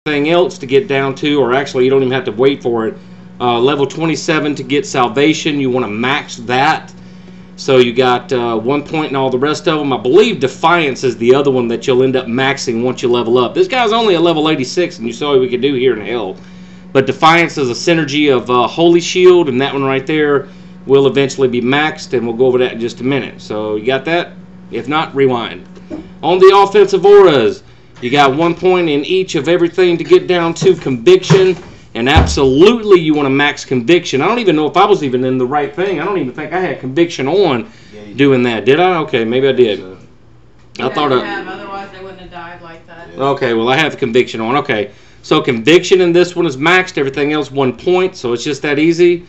Anything else to get down to, or actually you don't even have to wait for it. Level 27 to get salvation, you want to max that. So you got 1 point in all the rest of them. I believe Defiance is the other one that you'll end up maxing once you level up. This guy's only a level 86, and you saw what we could do here in hell. But Defiance is a synergy of Holy Shield, and that one right there will eventually be maxed, and we'll go over that in just a minute. So you got that? If not, rewind. On the offensive auras, you got 1 point in each of everything to get down to Conviction. And absolutely you want to max Conviction. I don't even know if I was even in the right thing. I don't even think I had Conviction on doing that. Did I? Okay, maybe I did. I thought I have, otherwise they wouldn't have died like that. Okay, well I have Conviction on. Okay, so Conviction in this one is maxed. Everything else 1 point, so it's just that easy.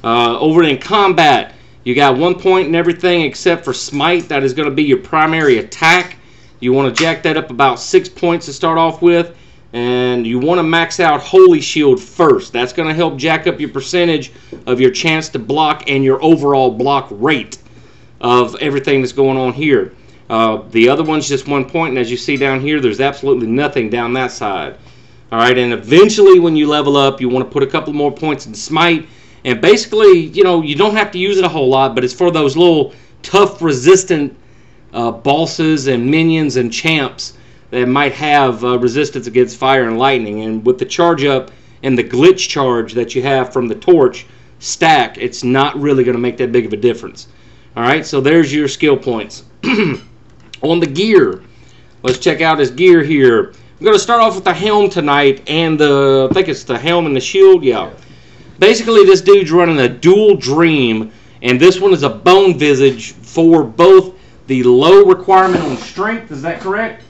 Over in combat, you got 1 point in everything except for Smite. That is going to be your primary attack. You want to jack that up about 6 points to start off with. And you want to max out Holy Shield first. That's going to help jack up your percentage of your chance to block and your overall block rate of everything that's going on here. The other one's just 1 point, and as you see down here, there's absolutely nothing down that side. Alright, and eventually when you level up, you want to put a couple more points in Smite. And basically, you know, you don't have to use it a whole lot, but it's for those little tough, resistant bosses and minions and champs that might have resistance against fire and lightning. And with the charge up and the glitch charge that you have from the torch stack, it's not really going to make that big of a difference. Alright, so there's your skill points. On the gear, let's check out his gear here. I'm going to start off with the helm tonight, and the, I think it's the helm and the shield, yeah. Basically, this dude's running a dual dream, and this one is a bone visage for both the low requirement on strength, is that correct?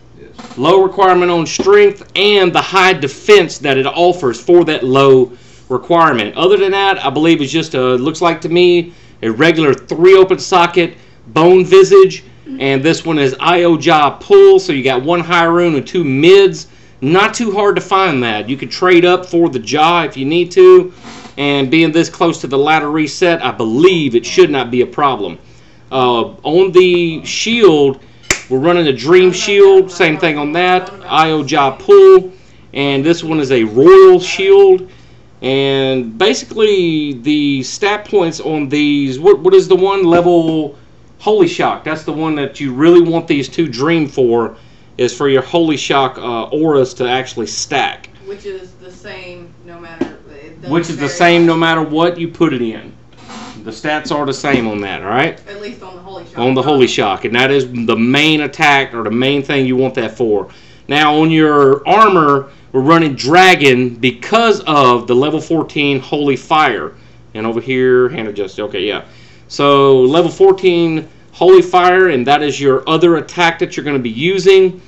Low requirement on strength and the high defense that it offers for that low requirement. Other than that, I believe it's just a, looks like to me, a regular 3 open socket bone visage. And this one is IO jaw pull, so you got 1 high rune and 2 mids. Not too hard to find that. You can trade up for the jaw if you need to. And being this close to the ladder reset, I believe it should not be a problem. On the shield, we're running a Dream Shield, same thing on that, IO jaw pull, and this one is a Royal Shield. And basically the stat points on these, what is the one? Level Holy Shock. That's the one that you really want these two Dream for, is for your Holy Shock auras to actually stack. Which is the same no matter... Which is the same no matter what you put it in. The stats are the same on that, alright? At least on the Holy Shock. On the Holy Shock. And that is the main attack, or the main thing you want that for. Now, on your armor, we're running Dragon because of the level 14 Holy Fire. And over here, hand adjusted. Okay, yeah. So, level 14 Holy Fire, and that is your other attack that you're going to be using.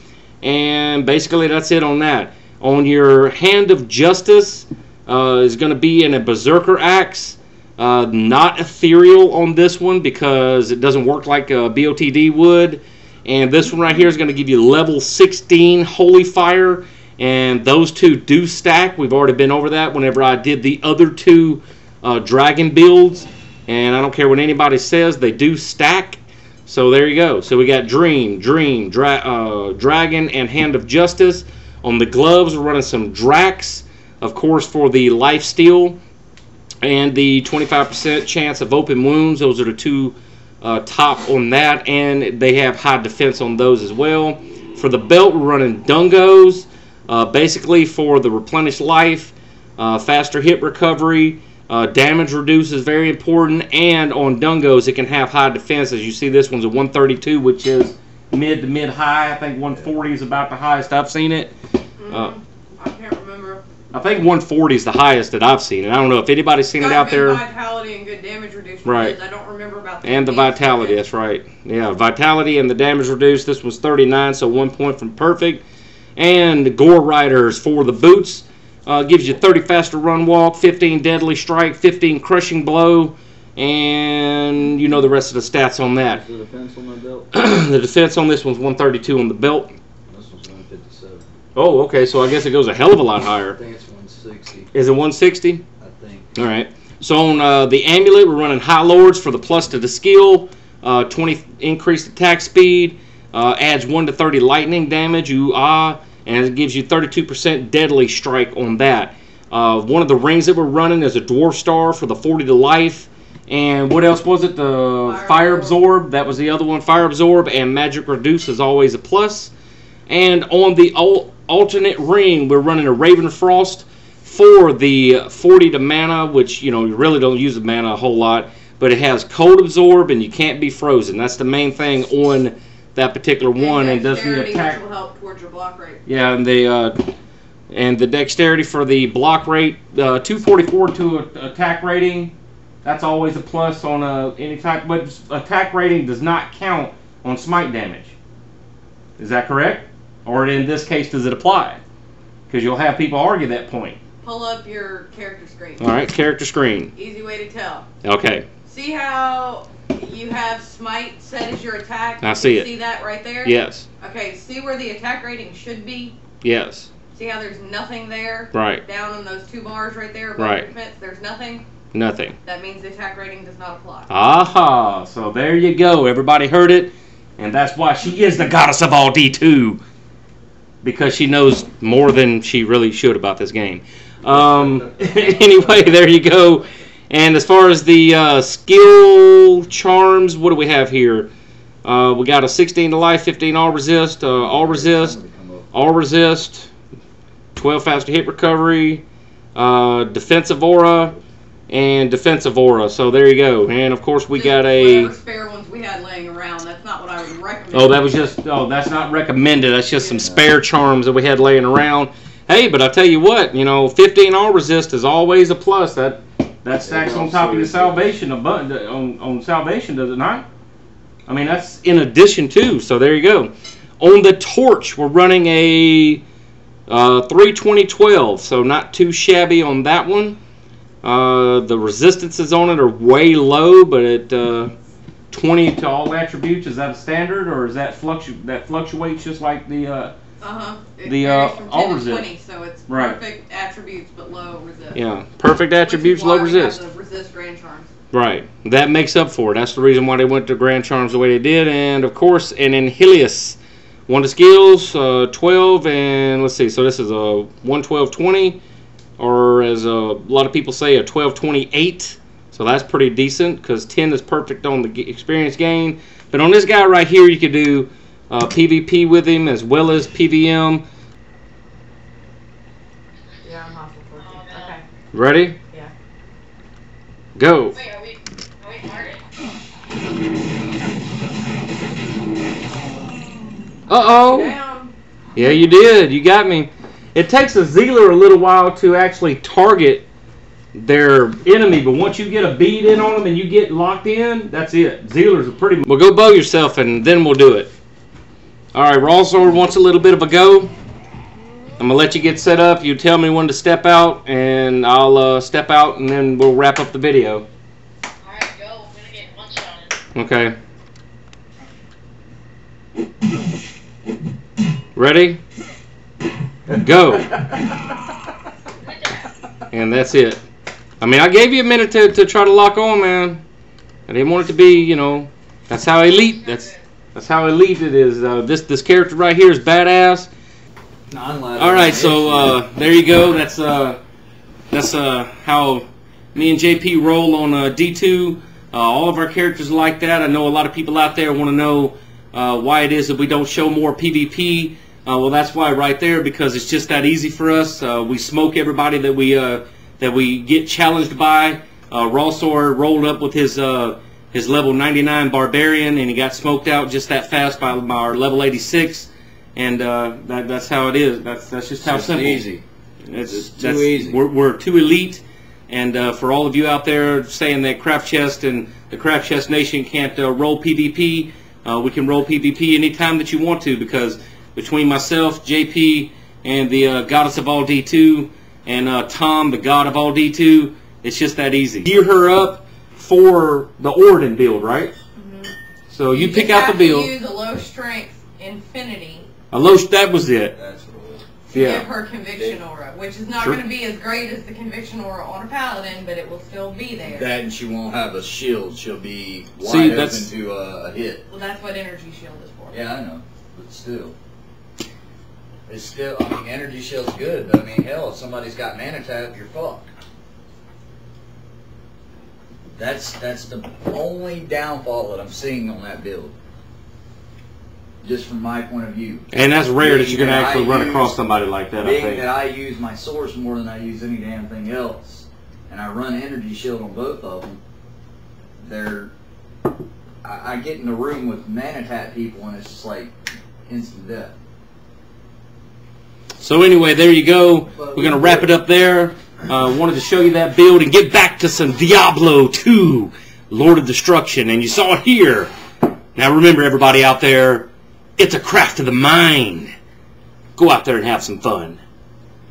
And basically, that's it on that. On your Hand of Justice, is going to be in a Berserker Axe. Not ethereal on this one because it doesn't work like a BOTD would. And this one right here is going to give you level 16 Holy Fire. And those two do stack. We've already been over that whenever I did the other two dragon builds. And I don't care what anybody says, they do stack. So there you go. So we got Dream, Dragon, and Hand of Justice. On the gloves, we're running some Drax, of course, for the lifesteal. And the 25% chance of open wounds. Those are the two top on that. And they have high defense on those as well. For the belt, we're running Dungos. Basically for the replenished life. Faster hit recovery. Damage reduce is very important. And on Dungos, it can have high defense. As you see, this one's a 132, which is mid to mid-high. I think 140 is about the highest I've seen it. I can't remember. I think 140 is the highest that I've seen, and I don't know if anybody's seen it out there. Vitality and good damage reduced. Right. I don't remember about the and the vitality. That's right. Yeah, vitality and the damage reduced. This was 39, so 1 point from perfect. And Gore Riders for the boots gives you 30 faster run walk, 15 deadly strike, 15 crushing blow, and you know the rest of the stats on that. The defense on the belt. The defense on this one's 132 on the belt. This one's 157. Oh, okay, so I guess it goes a hell of a lot higher. I think it's 160. Is it 160? I think. All right. So on the amulet, we're running High Lords for the plus to the skill, 20 increased attack speed, adds 1 to 30 lightning damage, and it gives you 32% deadly strike on that. One of the rings that we're running is a Dwarf Star for the 40 to life. And what else was it? The Fire Absorb. That was the other one. Fire Absorb and Magic Reduce is always a plus. And on the alternate ring, we're running a Raven Frost for the 40 to mana, which, you know, you really don't use the mana a whole lot. But it has Cold Absorb and you can't be frozen. That's the main thing on that particular one. And does the attack. Which will help towards your block rate. Yeah, and the dexterity for the block rate, 244 to attack rating. That's always a plus on any type, but attack rating does not count on smite damage. Is that correct? Or in this case, does it apply? Because you'll have people argue that point. Pull up your character screen. All right, character screen. Easy way to tell. Okay. See how you have smite set as your attack? I see it. See that right there? Yes. Okay, see where the attack rating should be? Yes. See how there's nothing there? Right. Down on those 2 bars right there above right. your defense, there's nothing? Nothing. That means the attack rating does not apply. Aha! So there you go. Everybody heard it. And that's why she is the goddess of all D2. Because she knows more than she really should about this game. Anyway, there you go. And as far as the skill charms, what do we have here? We got a 16 to life, 15 all resist, 12 faster hit recovery, defensive aura, and defensive aura. So there you go. And of course we got a whatever spare ones we had laying around. That's not what I would recommend. Oh, that was just that's not recommended. That's just some spare charms that we had laying around. Hey, but I tell you what, you know, 15 all resist is always a plus. That stacks on top of your salvation on salvation, does it not? I mean, that's in addition to. So there you go. On the torch, we're running a 320-12, so not too shabby on that one. The resistances on it are way low, but at 20 to all attributes, is that a standard, or is that fluctuates just like the It varies from 10 all to resist? 20, so it's Right. perfect attributes but low resist. Yeah, perfect attributes, low resist. We have the resist grand charms. Right, that makes up for it. That's the reason why they went to grand charms the way they did. And of course, and in Helios, 1 to skills, 12, and let's see. So this is a 112-20. Or as a lot of people say, a 12-28. So that's pretty decent because 10 is perfect on the experience gain. But on this guy right here, you could do PvP with him as well as PVM. Yeah, I'm hostile towards you. Okay. Ready? Yeah. Go. Wait, are we target? Uh-oh. Down. Yeah, you did. You got me. It takes a Zealer a little while to actually target their enemy, but once you get a bead in on them and you get locked in, that's it. Zealers are pretty... Well, go bow yourself and then we'll do it. Alright, Raw Sword wants a little bit of a go. I'm going to let you get set up. You tell me when to step out, and I'll step out, and then we'll wrap up the video. Alright, go. I'm going to get one shot in. Okay. Ready? Go. And that's it. I mean, I gave you a minute to try to lock on, man. I didn't want it to be, you know, that's how elite. That's how elite it is. This character right here is badass. All right, so there you go. That's how me and JP roll on D2. All of our characters are like that. I know a lot of people out there want to know why it is that we don't show more PvP. Well, that's why right there, because it's just that easy for us. We smoke everybody that we get challenged by. Raw Sword rolled up with his level 99 Barbarian, and he got smoked out just that fast by our level 86. And that's how it is. That's just how simple. Easy. It's too easy. We're too elite. And for all of you out there saying that CraftChest and the CraftChest Nation can't roll PvP, we can roll PvP anytime that you want to, because between myself, JP, and the goddess of all D2, and Tom, the god of all D2, it's just that easy. Gear her up for the Orden build, right? Mm-hmm. So you pick out the build. You use a low strength infinity. That was it. to Yeah. give her conviction aura, which is not Sure. going to be as great as the conviction aura on a paladin, but it will still be there. That, and she won't have a shield. She'll be wide See, open that's- to a hit. Well, that's what energy shield is for. Yeah, I know, but still. It's still, I mean, energy shield's good, but I mean, hell, if somebody's got mana tap, you're fucked. That's the only downfall that I'm seeing on that build. Just from my point of view. And that's rare that Being you're going to that actually I run use- across somebody like that, I Being think. that I use my source more than I use any damn thing else, and I run energy shield on both of them, I get in the room with mana tap people and it's just like instant death. So anyway, there you go. We're going to wrap it up there. Wanted to show you that build and get back to some Diablo 2, Lord of Destruction. And you saw it here. Now remember, everybody out there, it's a craft of the mind. Go out there and have some fun.